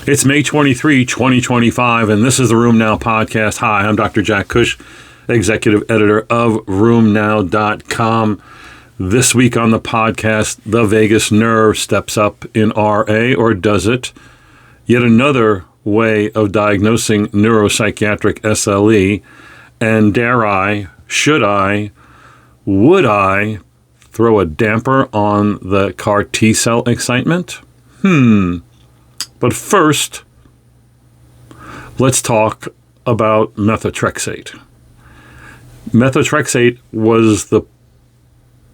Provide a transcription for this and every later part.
It's May 23, 2025, and this is the Room Now podcast. Hi, I'm Dr. Jack Cush, executive editor of RoomNow.com. This week on the podcast, the vagus nerve steps up in RA, or does it? Yet another way of diagnosing neuropsychiatric SLE, and dare I, should I, would I throw a damper on the CAR-T cell excitement? But first, let's talk about methotrexate. Methotrexate was the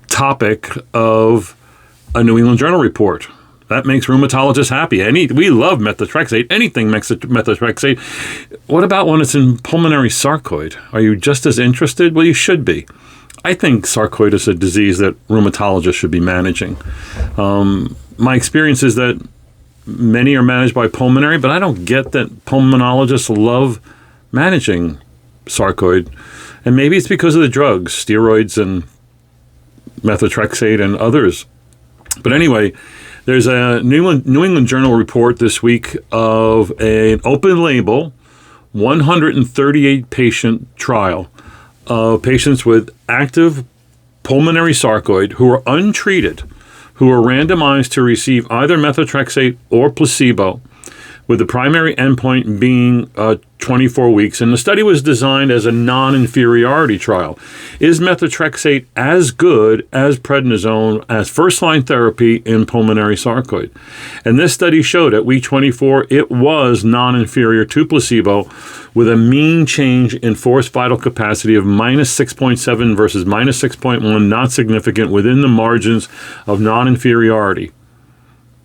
topic of a New England Journal report. That makes rheumatologists happy. We love methotrexate. Anything makes methotrexate. What about when it's in pulmonary sarcoid? Are you just as interested? Well, you should be. I think sarcoid is a disease that rheumatologists should be managing. My experience is that many are managed by pulmonary, but I don't get that pulmonologists love managing sarcoid. And maybe it's because of the drugs, steroids and methotrexate and others. But anyway, there's a New England Journal report this week of an open label 138 patient trial of patients with active pulmonary sarcoid who are untreated, who are randomized to receive either methotrexate or placebo, with the primary endpoint being 24 weeks. And the study was designed as a non-inferiority trial. Is methotrexate as good as prednisone as first-line therapy in pulmonary sarcoid? And this study showed at week 24 it was non-inferior to placebo, with a mean change in forced vital capacity of minus 6.7 versus minus 6.1, not significant within the margins of non-inferiority.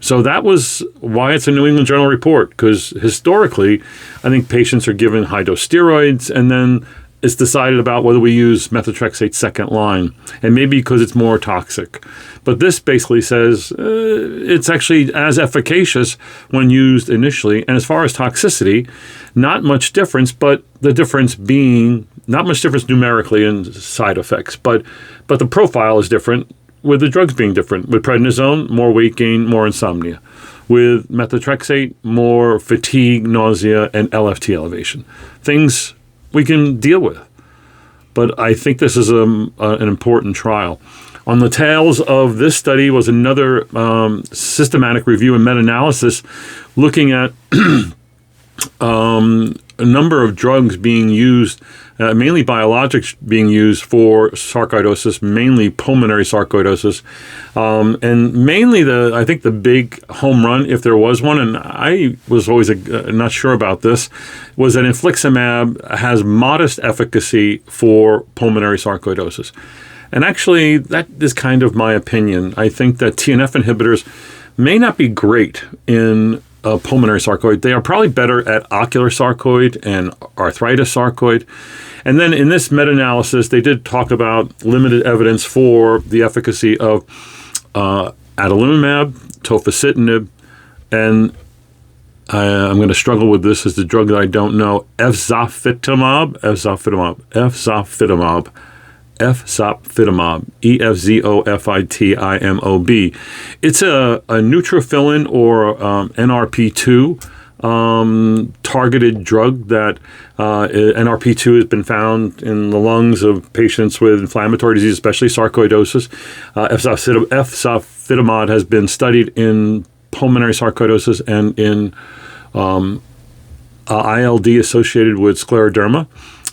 So that was why it's a New England Journal report, because historically, I think patients are given high-dose steroids, and then it's decided about whether we use methotrexate second line, and maybe because it's more toxic. But this basically says it's actually as efficacious when used initially. And as far as toxicity, not much difference, but the difference being not much difference numerically in side effects, but the profile is different, with the drugs being different. With prednisone, more weight gain, more insomnia. With methotrexate, more fatigue, nausea, and LFT elevation. Things we can deal with. But I think this is an important trial. On the tails of this study was another systematic review and meta-analysis looking at a number of drugs being used, mainly biologics being used for sarcoidosis, mainly pulmonary sarcoidosis. And mainly I think the big home run, if there was one, and I was always not sure about this, was that infliximab has modest efficacy for pulmonary sarcoidosis. And actually, that is kind of my opinion. I think that TNF inhibitors may not be great in pulmonary sarcoid. They are probably better at ocular sarcoid and arthritis sarcoid. And then in this meta-analysis, they did talk about limited evidence for the efficacy of adalimumab, tofacitinib, and I'm going to struggle with this as the drug that I don't know, efzofitimab, EFZOFITIMOB. It's a neutrophilin or NRP2 targeted drug that NRP2 has been found in the lungs of patients with inflammatory disease, especially sarcoidosis. Efzofitimab has been studied in pulmonary sarcoidosis and in ILD associated with scleroderma.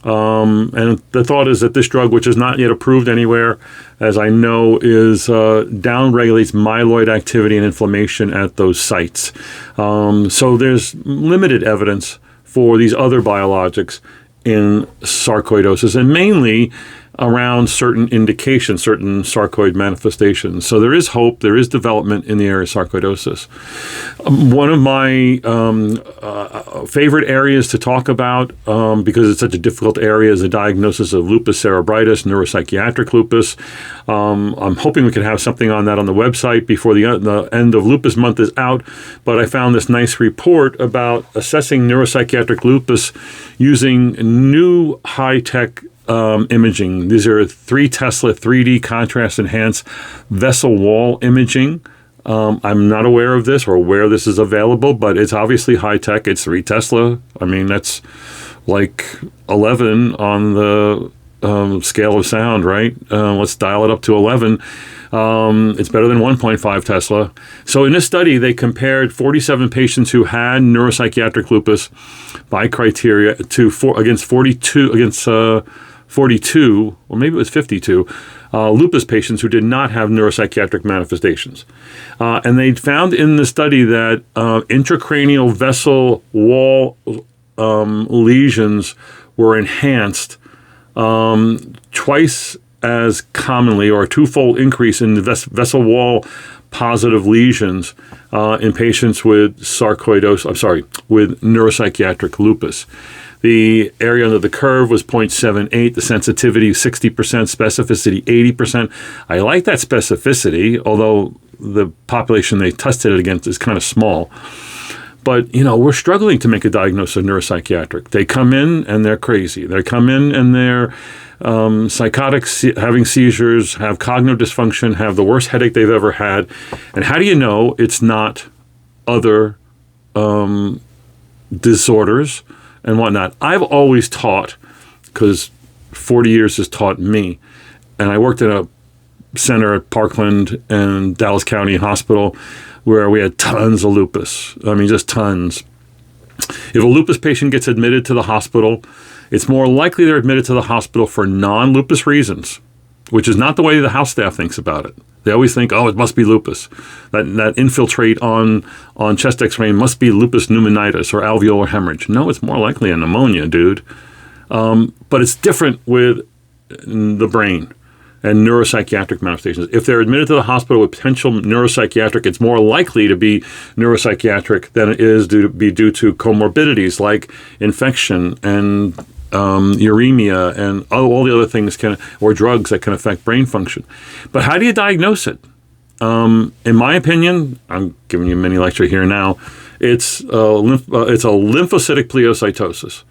And the thought is that this drug, which is not yet approved anywhere, as I know, is downregulates myeloid activity and inflammation at those sites. So there's limited evidence for these other biologics in sarcoidosis, and mainly around certain indications, certain sarcoid manifestations. So there is hope, there is development in the area of sarcoidosis. One of my favorite areas to talk about, because it's such a difficult area, is the diagnosis of lupus cerebritis, neuropsychiatric lupus. I'm hoping we can have something on that on the website before the end of lupus month is out, but I found this nice report about assessing neuropsychiatric lupus using new high-tech imaging. These are 3 Tesla 3D contrast enhanced vessel wall imaging I'm not aware of this or where this is available, but it's obviously high tech. It's 3 Tesla. I mean, that's like 11 on the scale of sound, right? Let's dial it up to 11. It's better than 1.5 Tesla. So in this study, they compared 47 patients who had neuropsychiatric lupus by criteria against 42, or maybe it was 52, lupus patients who did not have neuropsychiatric manifestations. And they found in the study that intracranial vessel wall lesions were enhanced twice as commonly, or a twofold increase in the vessel wall positive lesions in patients with with neuropsychiatric lupus. The area under the curve was 0.78, the sensitivity 60%, specificity 80%. I like that specificity, although the population they tested it against is kind of small. But, we're struggling to make a diagnosis of neuropsychiatric. They come in and they're crazy. They come in and they're psychotic, having seizures, have cognitive dysfunction, have the worst headache they've ever had. And how do you know it's not other disorders and whatnot? I've always taught, because 40 years has taught me, and I worked in a center at Parkland and Dallas County Hospital where we had tons of lupus. I mean, just tons. If a lupus patient gets admitted to the hospital, it's more likely they're admitted to the hospital for non-lupus reasons, which is not the way the house staff thinks about it. They always think, it must be lupus. That infiltrate on chest x-ray must be lupus pneumonitis or alveolar hemorrhage. No, it's more likely a pneumonia, dude. But it's different with the brain and neuropsychiatric manifestations. If they're admitted to the hospital with potential neuropsychiatric, it's more likely to be neuropsychiatric than it is due to comorbidities like infection and uremia and all the other things or drugs that can affect brain function. But how do you diagnose it? In my opinion, I'm giving you a mini lecture here now, it's a lymphocytic pleocytosis.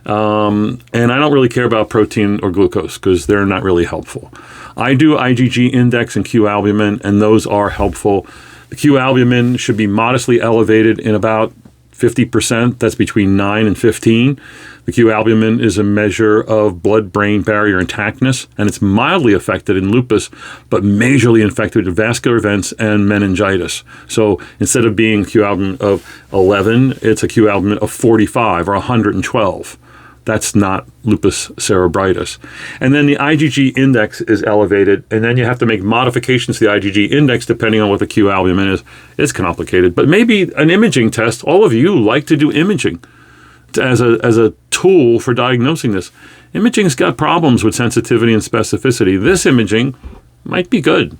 And I don't really care about protein or glucose because they're not really helpful. I do IgG index and Q-albumin, and those are helpful. The Q-albumin should be modestly elevated in about 50%. That's between 9 and 15. The Q-albumin is a measure of blood-brain barrier intactness, and it's mildly affected in lupus, but majorly infected with vascular events and meningitis. So instead of being Q-albumin of 11, it's a Q-albumin of 45 or 112. That's not lupus cerebritis. And then the IgG index is elevated, and then you have to make modifications to the IgG index depending on what the Q-albumin is. It's complicated. But maybe an imaging test. All of you like to do imaging as a tool for diagnosing this. Imaging's got problems with sensitivity and specificity. This imaging might be good.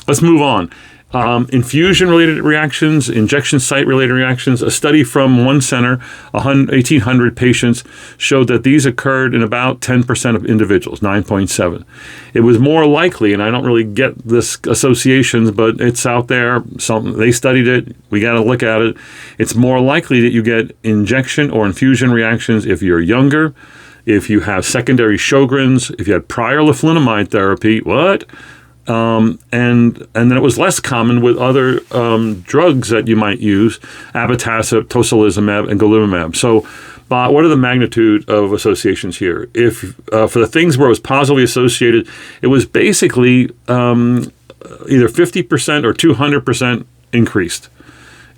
Let's move on. Infusion-related reactions, injection site-related reactions. A study from one center, 1,800 patients, showed that these occurred in about 10% of individuals, 9.7. It was more likely, and I don't really get this associations, but it's out there. They studied it. We got to look at it. It's more likely that you get injection or infusion reactions if you're younger, if you have secondary Sjogren's, if you had prior leflunomide therapy. What? And then it was less common with other drugs that you might use, abatacept, tocilizumab, and golimumab. So what are the magnitude of associations here? If for the things where it was positively associated, it was basically either 50% or 200% increased.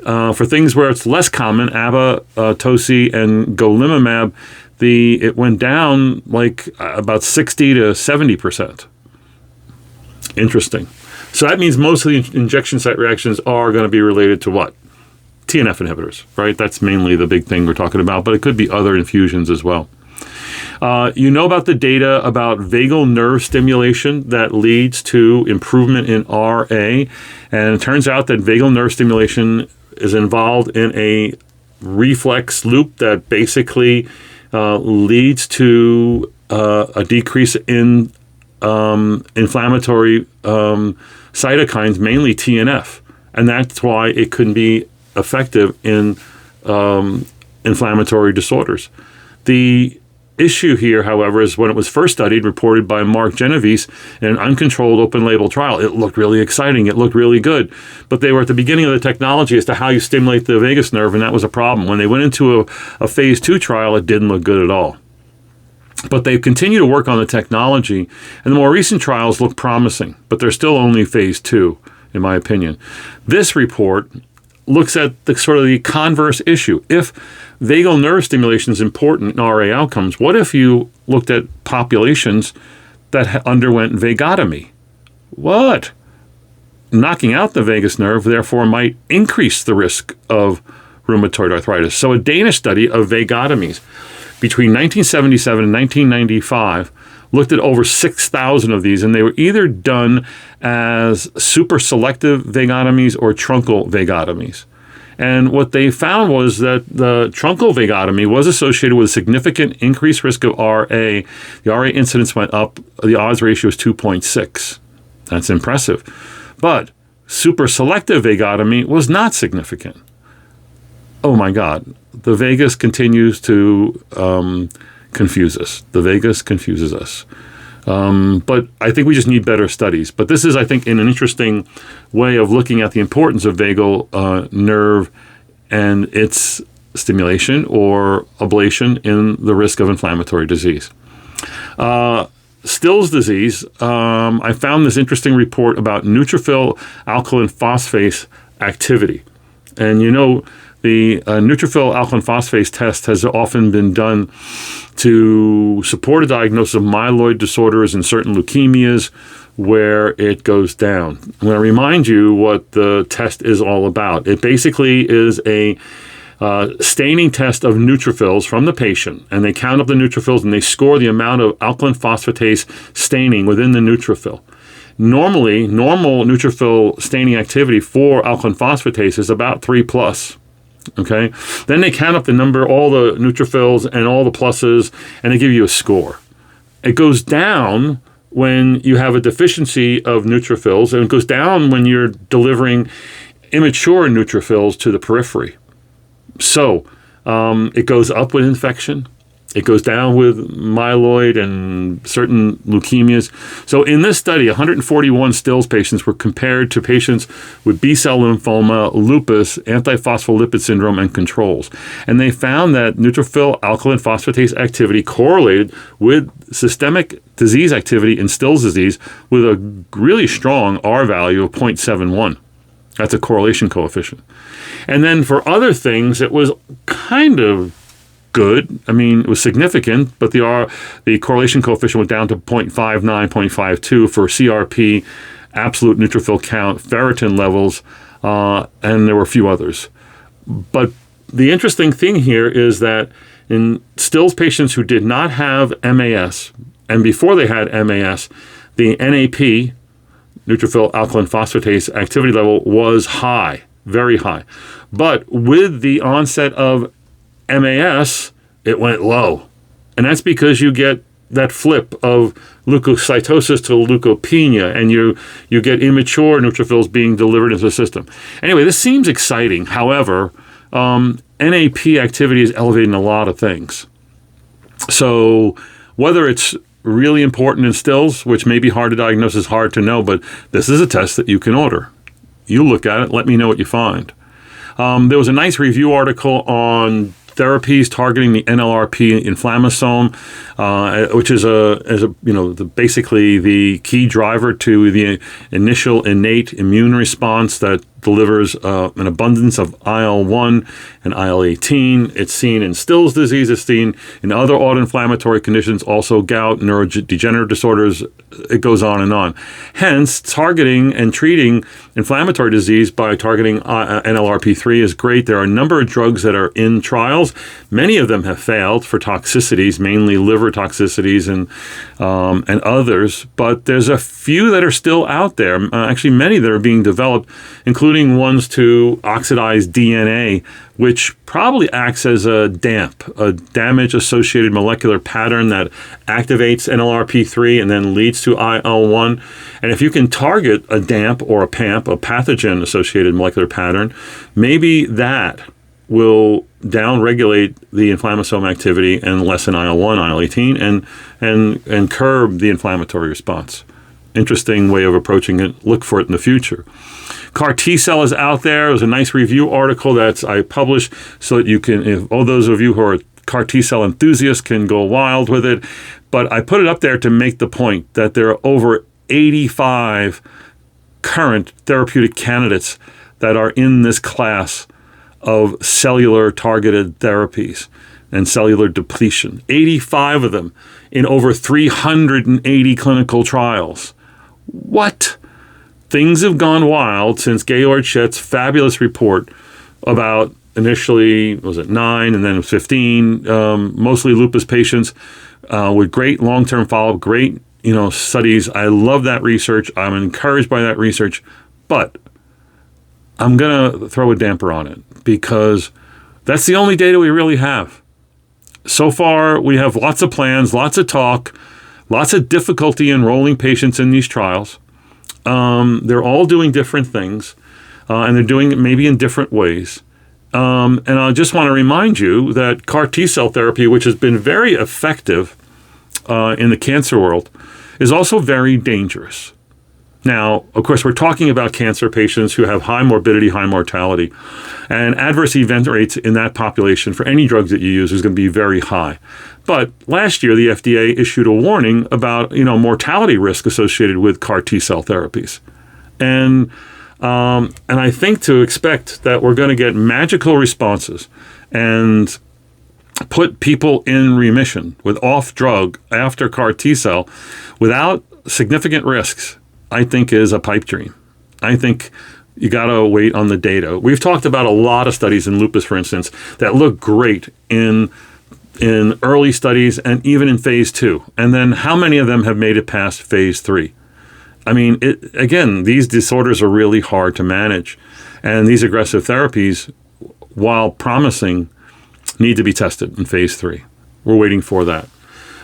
For things where it's less common, ABA, toci, and golimumab, it went down like about 60 to 70%. Interesting. So that means most of the injection site reactions are going to be related to what? TNF inhibitors, right? That's mainly the big thing we're talking about, but it could be other infusions as well. You know about the data about vagal nerve stimulation that leads to improvement in RA, and it turns out that vagal nerve stimulation is involved in a reflex loop that basically leads to a decrease in inflammatory cytokines, mainly TNF, and that's why it can be effective in inflammatory disorders. The issue here, however, is when it was first studied, reported by Mark Genovese in an uncontrolled open-label trial. It looked really exciting. It looked really good. But they were at the beginning of the technology as to how you stimulate the vagus nerve, and that was a problem. When they went into a phase 2 trial, it didn't look good at all. But they've continued to work on the technology, and the more recent trials look promising, but they're still only phase 2, in my opinion. This report looks at the sort of the converse issue. If vagal nerve stimulation is important in RA outcomes, what if you looked at populations that underwent vagotomy? What? Knocking out the vagus nerve, therefore, might increase the risk of rheumatoid arthritis. So a Danish study of vagotomies between 1977 and 1995 looked at over 6,000 of these, and they were either done as super selective vagotomies or truncal vagotomies. And what they found was that the truncal vagotomy was associated with a significant increased risk of RA. The RA incidence went up. The odds ratio is 2.6. That's impressive. But super selective vagotomy was not significant. Oh my God. The vagus continues to confuse us. The vagus confuses us. But I think we just need better studies. But this is, I think, an interesting way of looking at the importance of vagal nerve and its stimulation or ablation in the risk of inflammatory disease. Still's disease, I found this interesting report about neutrophil alkaline phosphatase activity. And you know, the neutrophil alkaline phosphatase test has often been done to support a diagnosis of myeloid disorders and certain leukemias where it goes down. I'm going to remind you what the test is all about. It basically is a staining test of neutrophils from the patient, and they count up the neutrophils and they score the amount of alkaline phosphatase staining within the neutrophil. Normally, normal neutrophil staining activity for alkaline phosphatase is about 3+. Okay. Then they count up the number, all the neutrophils and all the pluses, and they give you a score. It goes down when you have a deficiency of neutrophils, and it goes down when you're delivering immature neutrophils to the periphery. So it goes up with infection. It goes down with myeloid and certain leukemias. So in this study, 141 Still's patients were compared to patients with B-cell lymphoma, lupus, antiphospholipid syndrome, and controls. And they found that neutrophil alkaline phosphatase activity correlated with systemic disease activity in Still's disease with a really strong R value of 0.71. That's a correlation coefficient. And then for other things, it was kind of good. I mean, it was significant, but the correlation coefficient went down to 0.59, 0.52 for CRP, absolute neutrophil count, ferritin levels, and there were a few others. But the interesting thing here is that in Still's patients who did not have MAS, and before they had MAS, the NAP, neutrophil alkaline phosphatase activity level, was high, very high. But with the onset of MAS, it went low. And that's because you get that flip of leukocytosis to leukopenia, and you get immature neutrophils being delivered into the system. Anyway, this seems exciting. However, NAP activity is elevating a lot of things. So whether it's really important in Still's, which may be hard to diagnose, is hard to know, but this is a test that you can order. You look at it, let me know what you find. There was a nice review article on therapies targeting the NLRP inflammasome, which is basically the key driver to the initial innate immune response that delivers an abundance of IL-1 and IL-18. It's seen in Still's disease. It's seen in other autoinflammatory conditions, also gout, neurodegenerative disorders. It goes on and on. Hence, targeting and treating inflammatory disease by targeting NLRP3 is great. There are a number of drugs that are in trials. Many of them have failed for toxicities, mainly liver toxicities and others. But there's a few that are still out there. Actually, many that are being developed, including ones to oxidize DNA, which probably acts as a DAMP, a damage-associated molecular pattern that activates NLRP3 and then leads to IL-1. And if you can target a DAMP or a PAMP, a pathogen-associated molecular pattern, maybe that will downregulate the inflammasome activity and lessen IL-1, IL-18, and curb the inflammatory response. Interesting way of approaching it. Look for it in the future. CAR-T cell is out there. There's a nice review article that I published so that you can, if all those of you who are CAR-T cell enthusiasts can go wild with it. But I put it up there to make the point that there are over 85 current therapeutic candidates that are in this class of cellular targeted therapies and cellular depletion. 85 of them in over 380 clinical trials. What? Things have gone wild since Georg Schett's fabulous report about initially, was it 9 and then 15, mostly lupus patients with great long-term follow-up, great studies. I love that research. I'm encouraged by that research, but I'm going to throw a damper on it because that's the only data we really have. So far, we have lots of plans, lots of talk, lots of difficulty enrolling patients in these trials. They're all doing different things, and they're doing it maybe in different ways. And I just want to remind you that CAR-T cell therapy, which has been very effective in the cancer world, is also very dangerous. Now, of course, we're talking about cancer patients who have high morbidity, high mortality, and adverse event rates in that population for any drugs that you use is going to be very high. But last year, the FDA issued a warning about mortality risk associated with CAR-T cell therapies, and I think to expect that we're going to get magical responses and put people in remission with off drug after CAR-T cell without significant risks, I think is a pipe dream. I think you got to wait on the data. We've talked about a lot of studies in lupus, for instance, that look great in early studies and even in phase 2. And then how many of them have made it past phase 3? I mean, again, these disorders are really hard to manage. And these aggressive therapies, while promising, need to be tested in phase 3. We're waiting for that.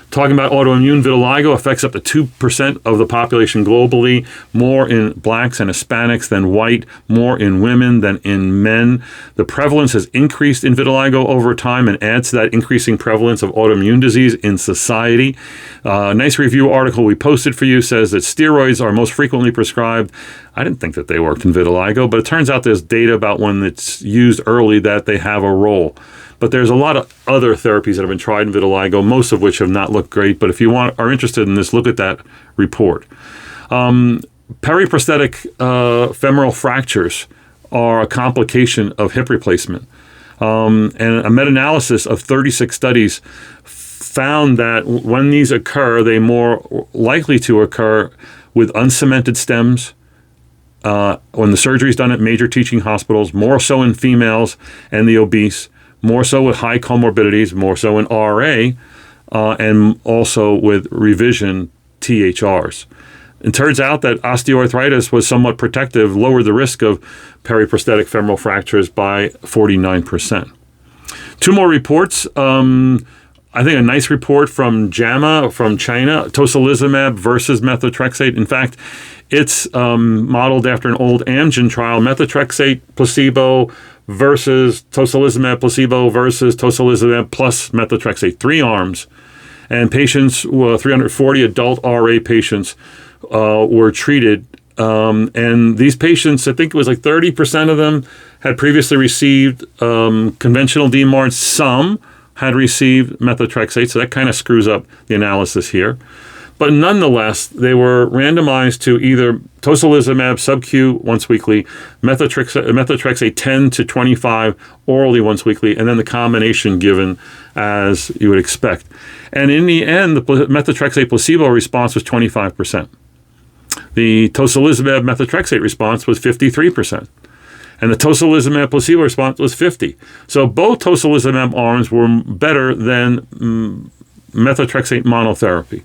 Talking about autoimmune vitiligo affects up to 2% of the population globally, more in blacks and Hispanics than white, more in women than in men. The prevalence has increased in vitiligo over time and adds to that increasing prevalence of autoimmune disease in society. A nice review article we posted for you says that steroids are most frequently prescribed. I didn't think that they worked in vitiligo, but it turns out there's data about when it's used early that they have a role. But there's a lot of other therapies that have been tried in vitiligo, most of which have not looked great. But if you are interested in this, look at that report. Periprosthetic femoral fractures are a complication of hip replacement. And a meta-analysis of 36 studies found that when these occur, they're more likely to occur with uncemented stems, when the surgery is done at major teaching hospitals, more so in females and the obese, more so with high comorbidities, more so in RA, and also with revision THRs. It turns out that osteoarthritis was somewhat protective, lowered the risk of periprosthetic femoral fractures by 49%. Two more reports. I think a nice report from JAMA from China, tocilizumab versus methotrexate. In fact, it's modeled after an old Amgen trial, methotrexate placebo versus tocilizumab placebo versus tocilizumab plus methotrexate, 3 arms. And patients, 340 adult RA patients were treated. And these patients, I think it was like 30% of them had previously received conventional DMARD. Some had received methotrexate, so that kind of screws up the analysis here. But nonetheless, they were randomized to either tocilizumab sub-Q once weekly, methotrexate 10 to 25 orally once weekly, and then the combination given as you would expect. And in the end, the methotrexate placebo response was 25%. The tocilizumab methotrexate response was 53%. And the tocilizumab placebo response was 50%. So both tocilizumab arms were better than methotrexate monotherapy.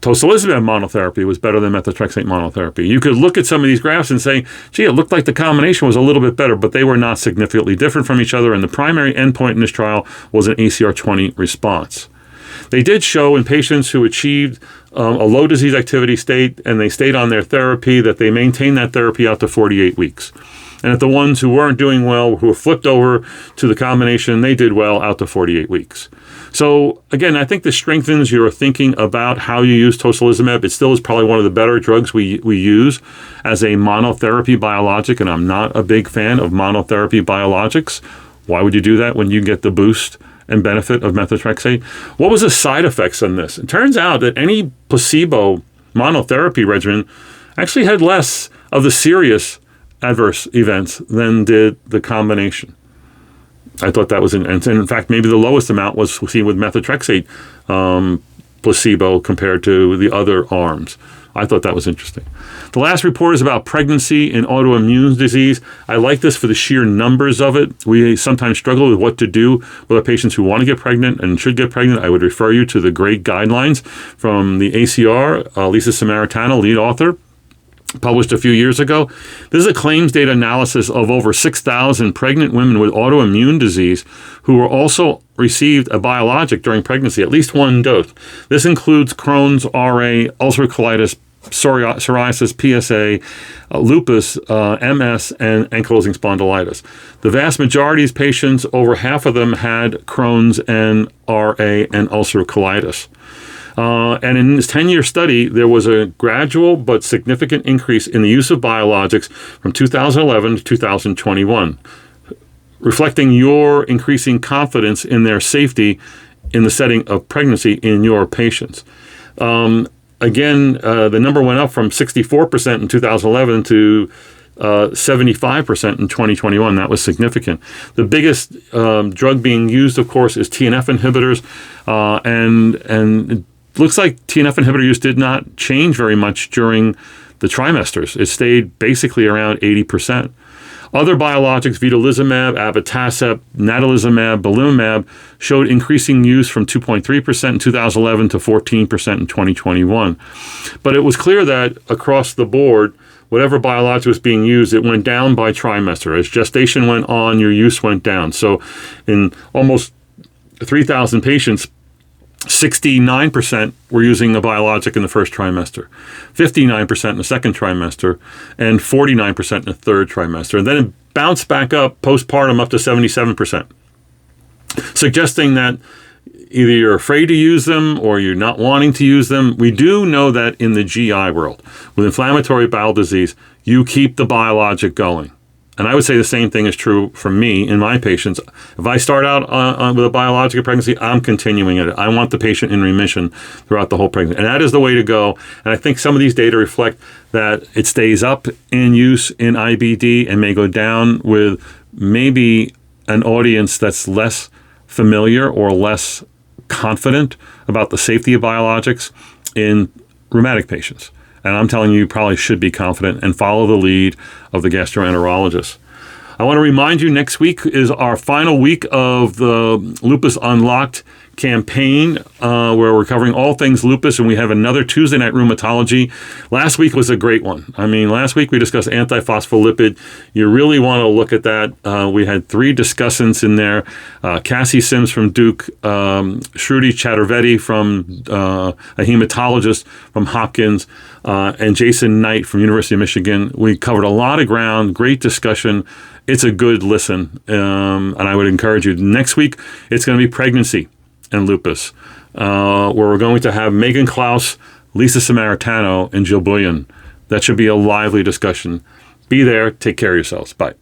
Tocilizumab monotherapy was better than methotrexate monotherapy. You could look at some of these graphs and say, gee, it looked like the combination was a little bit better, but they were not significantly different from each other, and the primary endpoint in this trial was an ACR20 response. They did show in patients who achieved a low disease activity state and they stayed on their therapy that they maintained that therapy out to 48 weeks. And if the ones who weren't doing well, who were flipped over to the combination, they did well out to 48 weeks. So again, I think this strengthens your thinking about how you use tocilizumab. It still is probably one of the better drugs we use as a monotherapy biologic, and I'm not a big fan of monotherapy biologics. Why would you do that when you get the boost and benefit of methotrexate? What was the side effects on this? It turns out that any placebo monotherapy regimen actually had less of the serious adverse events than did the combination. I thought that was, and in fact, maybe the lowest amount was seen with methotrexate placebo compared to the other arms. I thought that was interesting. The last report is about pregnancy and autoimmune disease. I like this for the sheer numbers of it. We sometimes struggle with what to do with our patients who want to get pregnant and should get pregnant. I would refer you to the great guidelines from the ACR, Lisa Samaritano, lead author, published a few years ago. This is a claims data analysis of over 6,000 pregnant women with autoimmune disease who were also received a biologic during pregnancy, at least one dose. This includes Crohn's, RA, ulcerative colitis, psoriasis, PSA, lupus, MS, and ankylosing spondylitis. The vast majority of these patients, over half of them, had Crohn's and RA and ulcerative colitis. And in this 10-year study, there was a gradual but significant increase in the use of biologics from 2011 to 2021, reflecting your increasing confidence in their safety in the setting of pregnancy in your patients. Again, the number went up from 64% in 2011 to 75% in 2021. That was significant. The biggest drug being used, of course, is TNF inhibitors, and it looks like TNF inhibitor use did not change very much during the trimesters. It stayed basically around 80%. Other biologics, vedolizumab, abatacept, natalizumab, belimumab, showed increasing use from 2.3% in 2011 to 14% in 2021. But it was clear that across the board, whatever biologic was being used, it went down by trimester. As gestation went on, your use went down. So in almost 3,000 patients, 69% were using a biologic in the first trimester, 59% in the second trimester, and 49% in the third trimester. And then it bounced back up postpartum up to 77%, suggesting that either you're afraid to use them or you're not wanting to use them. We do know that in the GI world, with inflammatory bowel disease, you keep the biologic going. And I would say the same thing is true for me in my patients. If I start out with a biologic pregnancy, I'm continuing it. I want the patient in remission throughout the whole pregnancy. And that is the way to go. And I think some of these data reflect that it stays up in use in IBD and may go down with maybe an audience that's less familiar or less confident about the safety of biologics in rheumatic patients. And I'm telling you, you probably should be confident and follow the lead of the gastroenterologist. I want to remind you, next week is our final week of the Lupus Unlocked campaign, where we're covering all things lupus, and we have another Tuesday night rheumatology. Last week was a great one. I mean, last week we discussed antiphospholipid. You really want to look at that. We had 3 discussants in there. Cassie Sims from Duke, Shruti Chaturvedi from a hematologist from Hopkins, and Jason Knight from University of Michigan. We covered a lot of ground, great discussion. It's a good listen, and I would encourage you. Next week, it's going to be pregnancy and lupus, where we're going to have Megan Klaus, Lisa Samaritano, and Jill Bullion. That should be a lively discussion. Be there. Take care of yourselves. Bye.